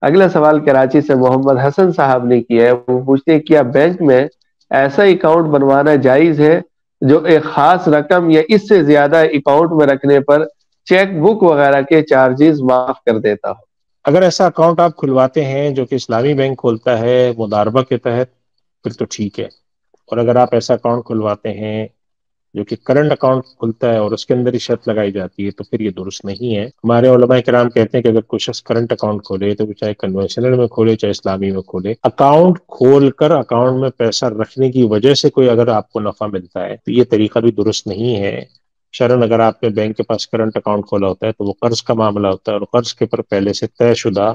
اگلا سوال کراچی سے محمد حسن صاحب نے کیا ہے، وہ پوچھتے ہیں کیا بینک میں ایسا اکاؤنٹ بنوانا جائز ہے جو ایک خاص رقم یا اس سے زیادہ اکاؤنٹ میں رکھنے پر چیک بک وغیرہ کے چارجز معاف کر دیتا ہو؟ اگر ایسا اکاؤنٹ آپ کھلواتے ہیں جو کہ اسلامی بینک کھولتا ہے مضاربہ کے تحت، پھر تو ٹھیک ہے. اور اگر آپ ایسا اکاؤنٹ کھلواتے ہیں جو کہ کرنٹ اکاؤنٹ کھلتا ہے اور اس کے اندر ہی شرط لگائی جاتی ہے، تو پھر یہ درست نہیں ہے. ہمارے علماء کرام کہتے ہیں کہ اگر کوئی شخص کرنٹ اکاؤنٹ کھولے تو وہ چاہے کنونشنل میں کھولے چاہے اسلامی میں کھولے، اکاؤنٹ کھول کر اکاؤنٹ میں پیسہ رکھنے کی وجہ سے کوئی اگر آپ کو نفع ملتا ہے تو یہ طریقہ بھی درست نہیں ہے. شرعاً اگر آپ نے بینک کے پاس کرنٹ اکاؤنٹ کھولا ہوتا ہے تو وہ قرض کا معاملہ ہوتا ہے، اور قرض کے پر پہلے سے طے شدہ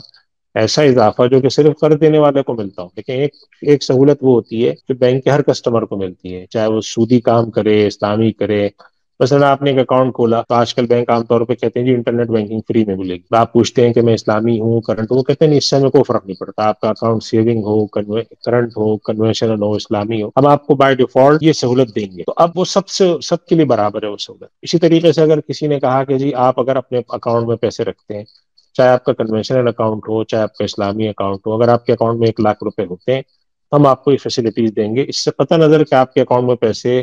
ایسا اضافہ جو کہ صرف قرض دینے والے کو ملتا ہو. لیکن ایک سہولت وہ ہوتی ہے جو بینک کے ہر کسٹمر کو ملتی ہے، چاہے وہ سودی کام کرے اسلامی کرے. مثلا آپ نے ایک اکاؤنٹ کھولا تو آج کل بینک عام طور پہ کہتے ہیں جی انٹرنیٹ بینکنگ فری میں ملے گی. آپ پوچھتے ہیں کہ میں اسلامی ہوں کرنٹ، وہ کہتے ہیں نہیں، اس سے ہمیں کوئی فرق نہیں پڑتا، آپ کا اکاؤنٹ سیونگ ہو کرنٹ ہو کنونشنل ہو اسلامی ہو، ہم آپ کو بائی ڈیفالٹ یہ سہولت دیں گے. تو اب وہ سب کے لیے برابر ہے وہ سہولت. اسی طریقے سے اگر کسی نے کہا کہ جی آپ اگر اپنے اکاؤنٹ میں پیسے رکھتے ہیں، چاہے آپ کا کنونشنل اکاؤنٹ ہو چاہے آپ کا اسلامی اکاؤنٹ ہو، اگر آپ کے اکاؤنٹ میں 1 لاکھ روپے ہوتے ہیں ہم آپ کو یہ فیسلٹیز دیں گے. اس سے قطع نظر کہ آپ کے اکاؤنٹ میں پیسے،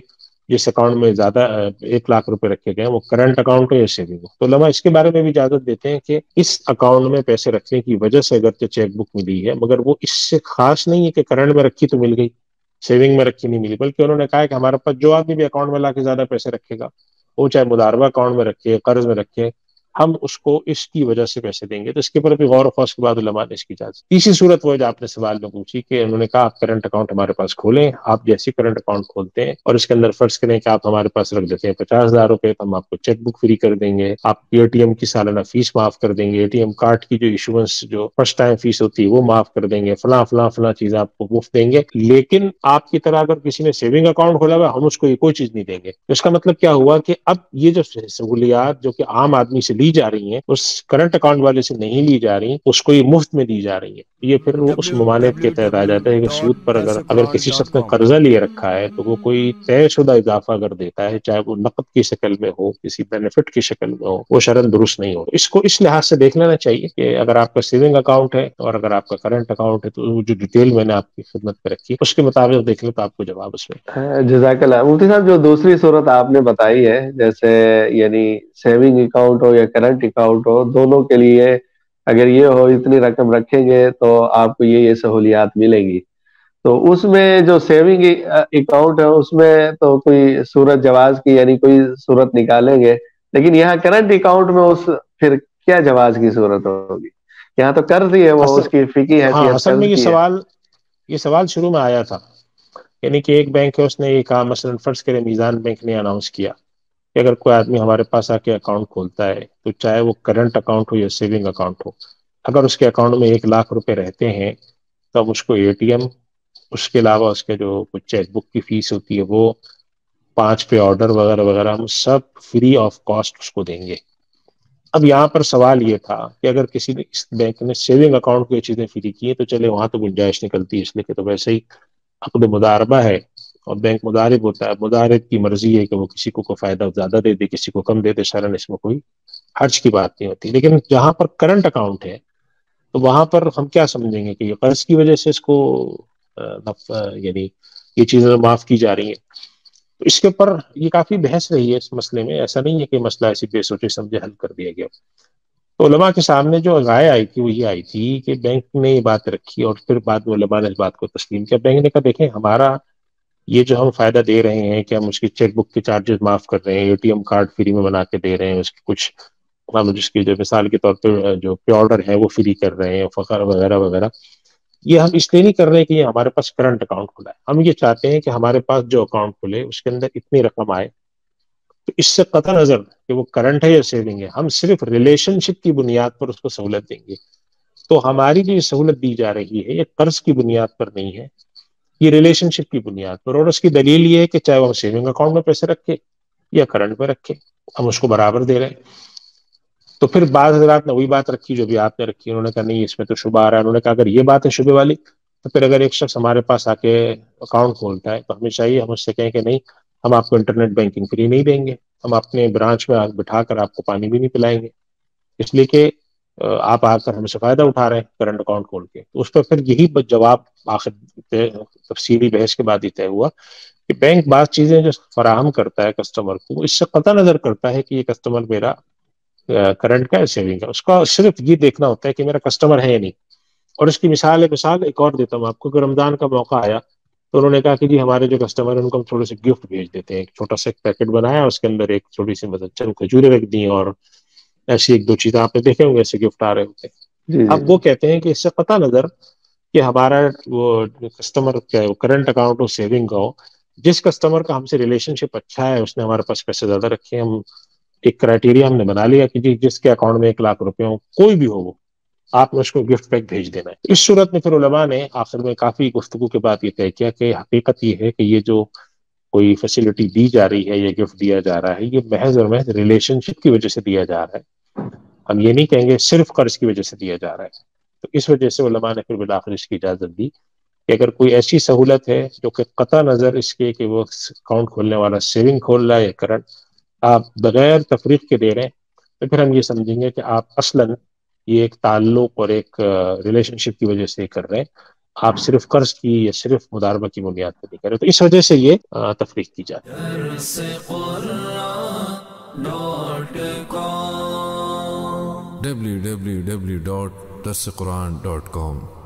جس اکاؤنٹ میں زیادہ 1 لاکھ روپے رکھے گئے ہیں وہ کرنٹ اکاؤنٹ ہو یا سیونگ ہو، تو علماء اس کے بارے میں بھی اجازت دیتے ہیں کہ اس اکاؤنٹ میں پیسے رکھنے کی وجہ سے اگرچہ چیک بک ملی ہے مگر وہ اس سے خاص نہیں ہے کہ کرنٹ میں رکھی تو مل گئی سیونگ میں رکھی نہیں ملی، بلکہ انہوں نے کہا ہے کہ ہمارے پاس جو آدمی بھی اکاؤنٹ میں لا کے زیادہ پیسے رکھے گا، وہ چاہے مضاربہ اکاؤنٹ میں رکھے قرض میں رکھے، ہم اس کو اس کی وجہ سے پیسے دیں گے. تو اس کے اوپر بھی غور و خوض کے بعد علماء نے اس کی اجازت. تیسری صورت وہ جو آپ نے سوال میں پوچھی کہ انہوں نے کہا آپ کرنٹ اکاؤنٹ ہمارے پاس کھولیں. آپ جیسے کرنٹ اکاؤنٹ کھولتے ہیں اور اس کے اندر فرض کریں کہ آپ ہمارے پاس رکھ دیتے ہیں 50,000 روپے، تو ہم آپ کو چیک بک فری کر دیں گے، آپ کی اے ٹی ایم کی سالانہ فیس معاف کر دیں گے، اے ٹی ایم کارڈ کی جو ایشوئنس جو فرسٹ ٹائم فیس ہوتی ہے وہ معاف کر دیں گے، فلاں فلاں فلاں چیزیں آپ کو مفت دیں گے. لیکن آپ کی طرح اگر کسی نے سیونگ اکاؤنٹ کھولا ہوا ہم اس کو یہ کوئی چیز نہیں دیں گے. اس کا مطلب کیا ہوا کہ اب یہ جو سہولیات جو کہ عام آدمی سے لی جا رہی ہیں اس کرنٹ اکاؤنٹ والے سے نہیں لی جا رہی، اس کو یہ مفت میں دی جا رہی ہے. یہ پھر وہ اس ڈبلو ممانعت کے ڈبلو تحت آ ڈبلو جاتا ہے کہ ڈاٹ سود پر ایس اگر عمران کسی ڈاٹ شخص نے کام قرضہ لیے رکھا ہے تو وہ کوئی طے شدہ اضافہ اگر دیتا ہے، چاہے وہ نقد کی شکل میں ہو کسی بینیفٹ کی شکل میں ہو، وہ شرعاً درست نہیں ہو. اس کو اس لحاظ سے دیکھ لینا چاہیے کہ اگر آپ کا سیونگ اکاؤنٹ ہے اور اگر آپ کا کرنٹ اکاؤنٹ ہے تو وہ جو ڈیٹیل میں نے آپ کی خدمت میں رکھی اس کے مطابق دیکھ لیں تو آپ کو جواب اس میں. جزاک اللہ مفتی صاحب، جو دوسری صورت آپ نے بتائی ہے، جیسے یعنی سیونگ اکاؤنٹ ہو یا کرنٹ اکاؤنٹ ہو، دونوں کے لیے اگر یہ ہو اتنی رقم رکھیں گے تو آپ کو یہ سہولیات ملیں گی، تو اس میں جو سیونگ اکاؤنٹ ہے اس میں تو کوئی صورت جواز کی یعنی کوئی صورت نکالیں گے، لیکن یہاں کرنٹ اکاؤنٹ میں اس پھر کیا جواز کی صورت ہوگی؟ یہاں تو قرض ہی ہے، وہ اصل اس کی فقہی ہاں حیثیت اصل میں قرض کی ہے. یہ سوال شروع میں آیا تھا. یعنی کہ ایک بینک ہے اس نے یہ کہا، مثلا فرض کرے میزان بینک نے اناؤنس کیا کہ اگر کوئی آدمی ہمارے پاس آ کے اکاؤنٹ کھولتا ہے تو چاہے وہ کرنٹ اکاؤنٹ ہو یا سیونگ اکاؤنٹ ہو، اگر اس کے اکاؤنٹ میں 1 لاکھ روپے رہتے ہیں تو ہم اس کو اے ٹی ایم، اس کے علاوہ اس کے جو کچھ چیک بک کی فیس ہوتی ہے وہ 5 پہ آرڈر وغیرہ وغیرہ ہم سب فری آف کاسٹ اس کو دیں گے. اب یہاں پر سوال یہ تھا کہ اگر کسی نے اس بینک نے سیونگ اکاؤنٹ کو یہ چیزیں فری کی ہیں تو چلے وہاں تو گنجائش نکلتی ہے، اس لیے کہ تو ویسے ہی عقد مضاربہ ہے اور بینک مضارب ہوتا ہے، مضارب کی مرضی ہے کہ وہ کسی کو فائدہ زیادہ دے دے کسی کو کم دے دے، شرعاً اس میں کوئی حرج کی بات نہیں ہوتی. لیکن جہاں پر کرنٹ اکاؤنٹ ہے تو وہاں پر ہم کیا سمجھیں گے کہ یہ قرض کی وجہ سے اس کو یعنی یہ چیزیں معاف کی جا رہی ہیں. تو اس کے اوپر یہ کافی بحث رہی ہے اس مسئلے میں، ایسا نہیں ہے کہ مسئلہ ایسی بے سوچے سمجھے حل کر دیا گیا. تو علماء کے سامنے جو رائے آئی تھی وہ یہ آئی تھی کہ بینک نے یہ بات رکھی اور پھر بعد میں علماء نے اس بات کو تسلیم کیا. بینک نے کہا دیکھیں ہمارا یہ جو ہم فائدہ دے رہے ہیں کہ ہم اس کی چیک بک کے چارجز معاف کر رہے ہیں، A T M card free میں بنا کے دے رہے ہیں، اس کی کچھ ہم جس کی جو مثال کے طور پہ جو پے آرڈر ہے وہ فری کر رہے ہیں فخر وغیرہ وغیرہ، یہ ہم اس لیے نہیں کر رہے کہ یہ ہمارے پاس کرنٹ اکاؤنٹ کھلا ہے. ہم یہ چاہتے ہیں کہ ہمارے پاس جو اکاؤنٹ کھلے اس کے اندر اتنی رقم آئے، تو اس سے قطع نظر کہ وہ کرنٹ ہے یا سیونگ ہے ہم صرف ریلیشن شپ کی بنیاد پر اس کو سہولت دیں گے. تو ہماری جو یہ سہولت دی جا رہی ہے یہ قرض کی بنیاد پر نہیں ہے، یہ ریلیشن شپ کی بنیاد پر. اور اس کی دلیل یہ ہے کہ چاہے وہ سیونگ اکاؤنٹ میں پیسے رکھے یا کرنٹ میں رکھے ہم اس کو برابر دے رہے ہیں. تو پھر بعض حضرات نے وہی بات رکھی جو بھی آپ نے رکھی، انہوں نے کہا نہیں اس میں تو شبہ آ رہا ہے. انہوں نے کہا اگر یہ بات ہے شبے والی تو پھر اگر ایک شخص ہمارے پاس آ کے اکاؤنٹ کھولتا ہے تو ہمیں چاہیے ہم اس سے کہیں کہ نہیں ہم آپ کو انٹرنیٹ بینکنگ فری نہیں دیں گے، ہم اپنے برانچ میں بٹھا کر آپ کو پانی بھی نہیں پلائیں گے. اس لیے کہ آپ آ کر ہم سے فائدہ اٹھا رہے ہیں کرنٹ اکاؤنٹ کھول کے. تو اس پہ پھر یہی جواب آخر تفصیلی بحث کے بعد ہی طے ہوا کہ بینک بعض چیزیں جو فراہم کرتا ہے کسٹمر کو، اس سے قطع نظر کرتا ہے کہ یہ کسٹمر میرا کرنٹ کا ہے سیونگ کا. اس کا صرف یہ دیکھنا ہوتا ہے کہ میرا کسٹمر ہے یا نہیں. اور اس کی مثال ایک اور دیتا ہوں آپ کو کہ رمضان کا موقع آیا تو انہوں نے کہا کہ جی ہمارے جو کسٹمر ہیں ان کو ہم تھوڑے سے گفٹ بھیج دیتے ہیں. ایک چھوٹا سا ایک پیکٹ بنایا، اس کے اندر ایک چھوٹی سی مدد چند کھجوریں رکھ دی، اور ایسی ایک دو چیزیں آپ نے دیکھے ہوں گے ایسے گفٹ آ رہے ہوتے ہیں. جی جی اب جی وہ کہتے ہیں کہ اس سے قطع نظر کہ ہمارا وہ کسٹمر کیا کرنٹ اکاؤنٹ ہو سیونگ کا ہو، جس کسٹمر کا ہم سے ریلیشن شپ اچھا ہے، اس نے ہمارے پاس پیسے زیادہ رکھے ہیں، ہم ایک کرائٹیریا ہم نے بنا لیا کہ جی جس کے اکاؤنٹ میں 1 لاکھ روپے ہو، کوئی بھی ہو وہ، آپ نے اس کو گفٹ پیک بھیج دینا ہے. اس صورت میں پھر علماء نے آخر میں کافی گفتگو کے بعد یہ طے کیا کہ حقیقت یہ ہے کہ یہ جو کوئی فیسلٹی دی جا رہی ہے، یہ گفٹ دیا جا رہا ہے، یہ محض اور محض ریلیشن شپ کی وجہ سے دیا جا رہا ہے. ہم یہ نہیں کہیں گے صرف قرض کی وجہ سے دیا جا رہا ہے. تو اس وجہ سے علماء نے پھر بالآخر اس کی اجازت دی کہ اگر کوئی ایسی سہولت ہے جو کہ قطع نظر اس کے کہ وہ اکاؤنٹ کھولنے والا سیونگ کھول رہا ہے یا کرنٹ، آپ بغیر تفریق کے دے رہے ہیں، تو پھر ہم یہ سمجھیں گے کہ آپ اصلاً یہ ایک تعلق اور ایک ریلیشن شپ کی وجہ سے کر رہے ہیں، آپ صرف قرض کی یا صرف مداربہ کی بنیاد پر نہیں کر رہے. تو اس وجہ سے یہ تفریق کی جاتی ہے. www.darsequran.com